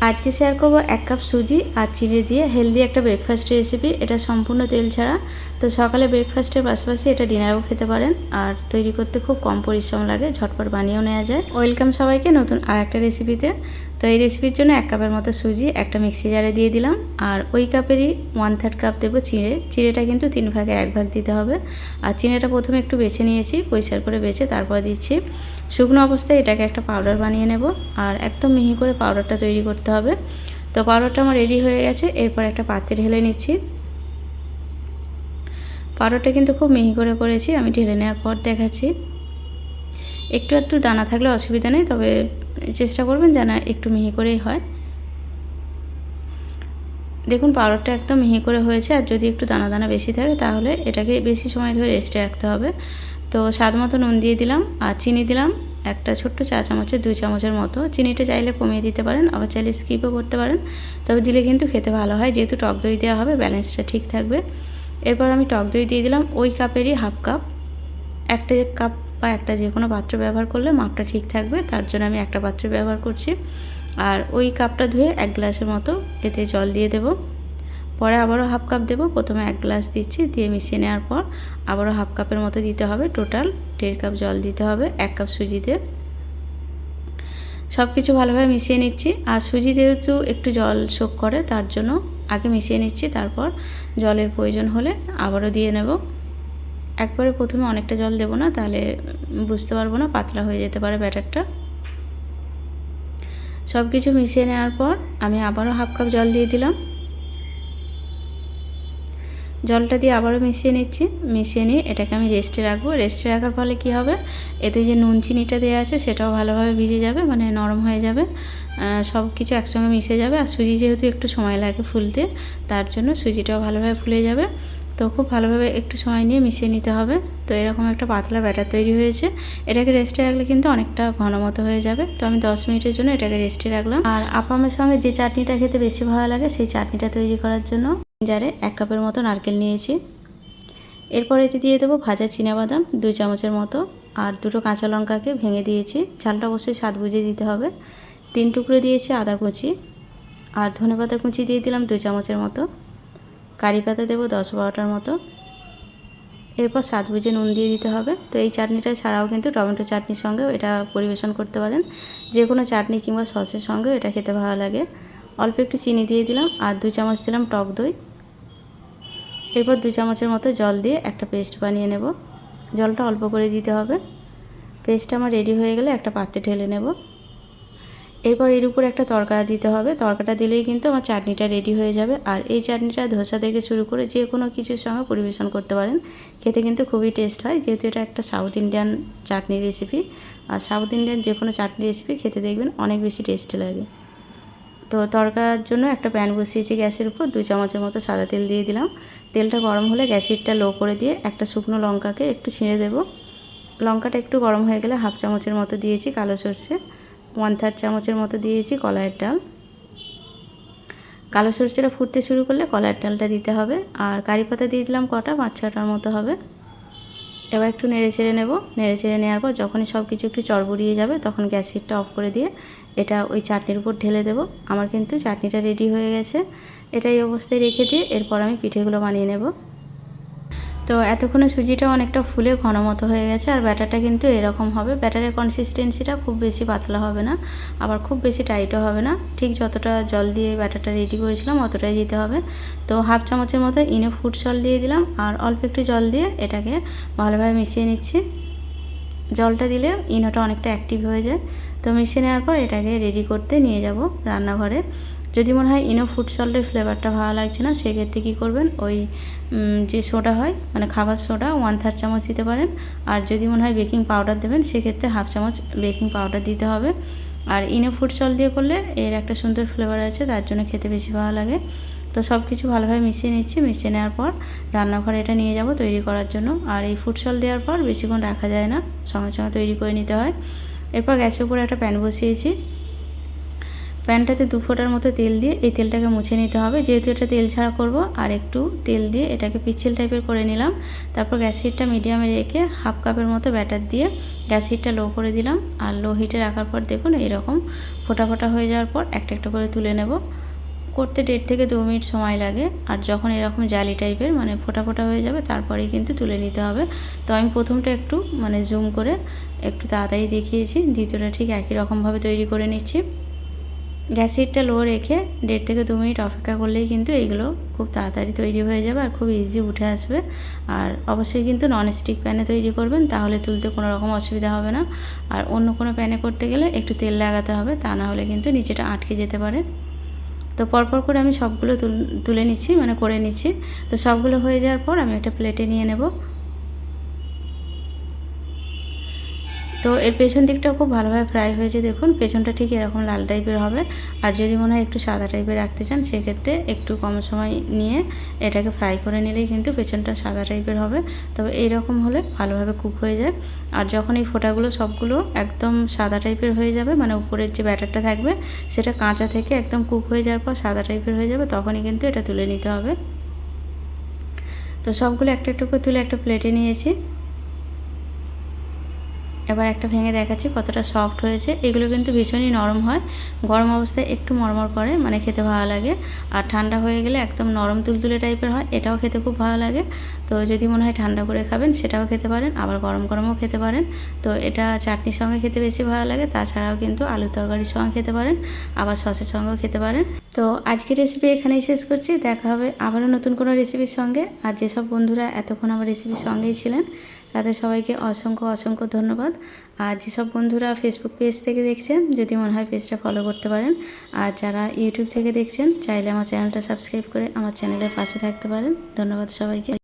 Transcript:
আজকে শেয়ার করব 1 কাপ সুজি আর চিড়ে দিয়ে হেলদি একটা ব্রেকফাস্ট রেসিপি। এটা সম্পূর্ণ তেল ছাড়া। তো সকালে ব্রেকফাস্টের পাশাপাশি এটা ডিনারেও খেতে পারেন। আর তৈরি করতে খুব কম পরিশ্রম লাগে, ঝটপট বানিয়েও নেওয়া যায়। ওয়েলকাম সবাইকে নতুন আর একটা রেসিপিতে। তো এই রেসিপির জন্য 1 কাপের মতো সুজি একটা মিক্সি জারে দিয়ে দিলাম। আর ওই কাপেরই 1/3 কাপ দেবো চিড়ে। চিড়েটা কিন্তু 3 ভাগের 1 ভাগ দিতে হবে। আর চিড়েটা প্রথমে একটু বেছে নিয়েছি, পরিষ্কার করে বেছে তারপর দিচ্ছি। শুকনো অবস্থায় এটাকে একটা পাউডার বানিয়ে নেব। আর একদম মিহি করে পাউডারটা তৈরি করতে হবে। তো পাউডারটা আমার রেডি হয়ে গেছে। এরপর একটা পাত্রে ঢেলে নিচ্ছি। পাউডারটা কিন্তু খুব মিহি করে করেছি, আমি ঢেলে নেওয়ার পর দেখাচ্ছি। একটু একটু দানা থাকলে অসুবিধা নেই, তবে চেষ্টা করবেন যেন একটু মিহি করেই হয়। দেখুন পাউডারটা একদম মিহি করে হয়েছে। আর যদি একটু দানা দানা বেশি থাকে তাহলে এটাকে বেশি সময় ধরে রেস্টে রাখতে হবে। তো স্বাদ মতো নুন দিয়ে দিলাম আর চিনি দিলাম একটা ছোট্ট চা চামচের 2 চামচের মতো। চিনিটা চাইলে কমিয়ে দিতে পারেন, আবার চাইলে স্কিপও করতে পারেন, তবে দিলে কিন্তু খেতে ভালো হয়। যেহেতু টক দই দেওয়া হবে, ব্যালেন্সটা ঠিক থাকবে। এরপর আমি টক দই দিয়ে দিলাম ওই কাপেরই হাফ কাপ। একটা কাপ বা একটা যে কোনো পাত্র ব্যবহার করলে মাপটা ঠিক থাকবে, তার জন্য আমি একটা পাত্র ব্যবহার করছি। আর ওই কাপটা ধুয়ে 1 গ্লাসের মতো এতে জল দিয়ে দেব। পরে আবারও হাফ কাপ দেব। প্রথমে 1 গ্লাস দিচ্ছি, দিয়ে মিশিয়ে নেওয়ার পর আবারও হাফ কাপের মতো দিতে হবে। টোটাল 1.5 কাপ জল দিতে হবে 1 কাপ সুজিতে। সব কিছু ভালোভাবে মিশিয়ে নিচ্ছি। আর সুজি যেহেতু একটু জল শোক করে, তার জন্য আগে মিশিয়ে নিচ্ছি, তারপর জলের প্রয়োজন হলে আবারও দিয়ে নেব। একবারে প্রথমে অনেকটা জল দেব না, তাহলে বুঝতে পারবো না, পাতলা হয়ে যেতে পারে ব্যাটারটা। সব কিছু মিশিয়ে নেওয়ার পর আমি আবারও হাফ কাপ জল দিয়ে দিলাম। জলটা দিয়ে আবারও মিশিয়ে নিচ্ছি। মিশিয়ে নিয়ে এটাকে আমি রেস্টে রাখবো। রেস্টে রাখার ফলে কি হবে, এতে যে নুন চিনিটা দেওয়া আছে সেটাও ভালোভাবে ভিজে যাবে, মানে নরম হয়ে যাবে, সব কিছু একসঙ্গে মিশে যাবে। আর সুজি যেহেতু একটু সময় লাগে ফুলতে, তার জন্য সুজিটাও ভালোভাবে ফুলে যাবে। তো খুব ভালোভাবে একটু সময় নিয়ে মিশিয়ে নিতে হবে। তো এরকম একটা পাতলা ব্যাটার তৈরি হয়েছে। এটাকে রেস্টে রাখলে কিন্তু অনেকটা ঘন মতো হয়ে যাবে। তো আমি 10 মিনিটের জন্য এটাকে রেস্টে রাখলাম। আর আপামের সঙ্গে যে চাটনিটা খেতে বেশি ভালো লাগে, সেই চাটনিটা তৈরি করার জন্য জারে 1 কাপের মতো নারকেল নিয়েছি। এরপর এতে দিয়ে দেবো ভাজা চিনাবাদাম 2 চামচের মতো। আর 2টো কাঁচা লঙ্কাকে ভেঙে দিয়েছি। ঝালটা অবশ্যই স্বাদ বুঝে দিতে হবে। 3 টুকরো দিয়েছি আদা কুচি। আর ধনেপাতা কুচি দিয়ে দিলাম 2 চামচের মতো। কারি পাতা দেবো 10-12টার মতো। এরপর স্বাদ বুঝে নুন দিয়ে দিতে হবে। তো এই চাটনিটা ছাড়াও কিন্তু টমেটো চাটনির সঙ্গেও এটা পরিবেশন করতে পারেন। যে কোনো চাটনি কিংবা সসের সঙ্গেও এটা খেতে ভালো লাগে। অল্প একটু চিনি দিয়ে দিলাম আর 2 চামচ দিলাম টক দই। এরপর 2 চামচের মতো জল দিয়ে একটা পেস্ট বানিয়ে নেব। জলটা অল্প করে দিতে হবে। পেস্টটা আমার রেডি হয়ে গেলে একটা পাত্রে ঢেলে নেব। এরপর এর উপর একটা তড়কা দিতে হবে। তড়কাটা দিলেই কিন্তু আমার চাটনিটা রেডি হয়ে যাবে। আর এই চাটনিটা ধোসা থেকে শুরু করে যে কোনো কিছুর সঙ্গে পরিবেশন করতে পারেন। খেতে কিন্তু খুবই টেস্ট হয়, যেহেতু এটা একটা সাউথ ইন্ডিয়ান চাটনি রেসিপি। আর সাউথ ইন্ডিয়ান যে কোনো চাটনি রেসিপি খেতে দেখবেন অনেক বেশি টেস্টি লাগে। তো তড়কার জন্য একটা প্যান বসিয়েছি গ্যাসের উপর। 2 চামচের মতো সাদা তেল দিয়ে দিলাম। তেলটা গরম হলে গ্যাসেরটা লো করে দিয়ে একটা শুকনো লঙ্কাকে একটু ছিঁড়ে দেব। লঙ্কাটা একটু গরম হয়ে গেলে হাফ চামচের মতো দিয়েছি কালো সরষে, 1/3 চামচের মতো দিয়েছি কলাইয়ের ডাল। কালো সরষেটা ফুটতে শুরু করলে কলাইয়ের ডালটা দিতে হবে। আর কারি পাতা দিয়ে দিলাম কটা, 5-6টার মতো হবে। এবার একটু নেড়ে চেড়ে নেব। নেড়ে চেড়ে নেওয়ার পর যখনই সব কিছু একটু চড়বড়িয়ে যাবে, তখন গ্যাস হিটটা অফ করে দিয়ে এটা ওই চাটনির উপর ঢেলে দেব। আমার কিন্তু চাটনিটা রেডি হয়ে গেছে। এটা এই অবস্থায় রেখে দিয়ে এরপর আমি পিঠেগুলো বানিয়ে নেব। তো এতক্ষণে সুজিটা অনেকটা ফুলে ঘন মতো হয়ে গেছে। আর ব্যাটারটা কিন্তু এরকম হবে। ব্যাটারের কনসিস্টেন্সিটা খুব বেশি পাতলা হবে না, আবার খুব বেশি টাইটও হবে না। ঠিক যতটা জল দিয়ে ব্যাটারটা রেডি করেছিলাম অতটাই দিতে হবে। তো হাফ চামচের মতো ইনো ফুড সল্ট দিয়ে দিলাম আর অল্প একটু জল দিয়ে এটাকে ভালোভাবে মিশিয়ে নিচ্ছি। জলটা দিলে ইনোটা অনেকটা অ্যাক্টিভ হয়ে যায়। তো মিশিয়ে নেওয়ার পর এটাকে রেডি করতে নিয়ে যাব রান্নাঘরে। যদি মনে হয় ইনো ফুড সল্টের ফ্লেভারটা ভালো লাগছে না, সেক্ষেত্রে কী করবেন, ওই যে সোডা হয়, মানে খাবার সোডা 1/3 চামচ দিতে পারেন। আর যদি মনে হয় বেকিং পাউডার দেবেন, সেক্ষেত্রে হাফ চামচ বেকিং পাউডার দিতে হবে। আর ইনো ফুড সল্ট দিয়ে করলে এর একটা সুন্দর ফ্লেভার আছে, তার জন্য খেতে বেশি ভালো লাগে। তো সব কিছু ভালোভাবে মিশিয়ে নিচ্ছি। মিশিয়ে নেওয়ার পর রান্নাঘরে এটা নিয়ে যাব তৈরি করার জন্য। আর এই ফুড সল্ট দেওয়ার পর বেশিক্ষণ রাখা যায় না, সঙ্গে সঙ্গে তৈরি করে নিতে হয়। এরপর গ্যাসের উপরে একটা প্যান বসিয়েছি। প্যানটাতে 2 ফোঁটার মতো তেল দিয়ে এই তেলটাকে মুছে নিতে হবে। যেহেতু এটা তেল ছাড়া করব, আর একটু তেল দিয়ে এটাকে পিচ্ছিল টাইপের করে নিলাম। তারপর গ্যাস হিটটা মিডিয়ামে রেখে হাফ কাপের মতো ব্যাটার দিয়ে গ্যাস হিটটা লো করে দিলাম। আর লো হিটে রাখার পর দেখুন এরকম ফোটা ফোটা হয়ে যাওয়ার পর একটা একটা করে তুলে নেব। করতে 1.5 থেকে 2 মিনিট সময় লাগে। আর যখন এরকম জালি টাইপের মানে ফোটা ফোটা হয়ে যাবে তারপরেই কিন্তু তুলে নিতে হবে। তো আমি প্রথমটা একটু মানে জুম করে একটু তাড়াতাড়ি দেখিয়েছি, দ্বিতীয়টা ঠিক একই রকমভাবে তৈরি করে নিচ্ছি। গ্যাস হিটটা লো রেখে 1.5 থেকে 2 মিনিট অপেক্ষা করলেই কিন্তু এইগুলো খুব তাড়াতাড়ি তৈরি হয়ে যাবে আর খুব ইজি উঠে আসবে। আর অবশ্যই কিন্তু ননস্টিক প্যানে তৈরি করবেন, তাহলে তুলতে কোনো রকম অসুবিধা হবে না। আর অন্য কোনো প্যানে করতে গেলে একটু তেল লাগাতে হবে, তা না হলে কিন্তু নিচেটা আটকে যেতে পারে। তো পরপর করে আমি সবগুলো তুলে নিচ্ছি, মানে করে নিচ্ছি। তো সবগুলো হয়ে যাওয়ার পর আমি একটা প্লেটে নিয়ে নেব। তো এর পেছন দিকটাও খুব ভালোভাবে ফ্রাই হয়েছে, দেখুন পেছনটা ঠিক এরকম লাল টাইপের হবে। আর যদি মনে হয় একটু সাদা টাইপের রাখতে চান সেক্ষেত্রে একটু কম সময় নিয়ে এটাকে ফ্রাই করে নিলেই কিন্তু পেছনটা সাদা টাইপের হবে। তবে এইরকম হলে ভালোভাবে কুক হয়ে যায়। আর যখন এই ফোঁটাগুলো সবগুলো একদম সাদা টাইপের হয়ে যাবে, মানে উপরের যে ব্যাটারটা থাকবে সেটা কাঁচা থেকে একদম কুক হয়ে যাওয়ার পর সাদা টাইপের হয়ে যাবে, তখনই কিন্তু এটা তুলে নিতে হবে। তো সবগুলো একটা একটু করে তুলে একটা প্লেটে নিয়েছি। এবার একটা ভেঙে দেখাচ্ছি কতটা সফট হয়েছে। এগুলো কিন্তু ভীষণই নরম হয়, গরম অবস্থায় একটু মরমর করে, মানে খেতে ভালো লাগে। আর ঠান্ডা হয়ে গেলে একদম নরম তুলতুলে টাইপের হয়, এটাও খেতে খুব ভালো লাগে। তো যদি মনে হয় ঠান্ডা করে খাবেন সেটাও খেতে পারেন, আবার গরম গরমও খেতে পারেন। তো এটা চাটনির সঙ্গে খেতে বেশি ভালো লাগে, তাছাড়াও কিন্তু আলুর তরকারির সঙ্গে খেতে পারেন, আবার সসের সঙ্গেও খেতে পারেন। তো আজকের রেসিপি এখানেই শেষ করছি, দেখা হবে আবারও নতুন কোনো রেসিপির সঙ্গে। আর যেসব বন্ধুরা এতক্ষণ আমার রেসিপির সঙ্গেই ছিলেন তাদের সবাইকে অসংখ্য অসংখ্য ধন্যবাদ। আর যেসব বন্ধুরা ফেসবুক পেজ থেকে দেখছেন, যদি মনে হয় পেজটা ফলো করতে পারেন। আর যারা ইউটিউব থেকে দেখছেন চাইলে আমার চ্যানেলটা সাবস্ক্রাইব করে আমার চ্যানেলের পাশে থাকতে পারেন। ধন্যবাদ সবাইকে।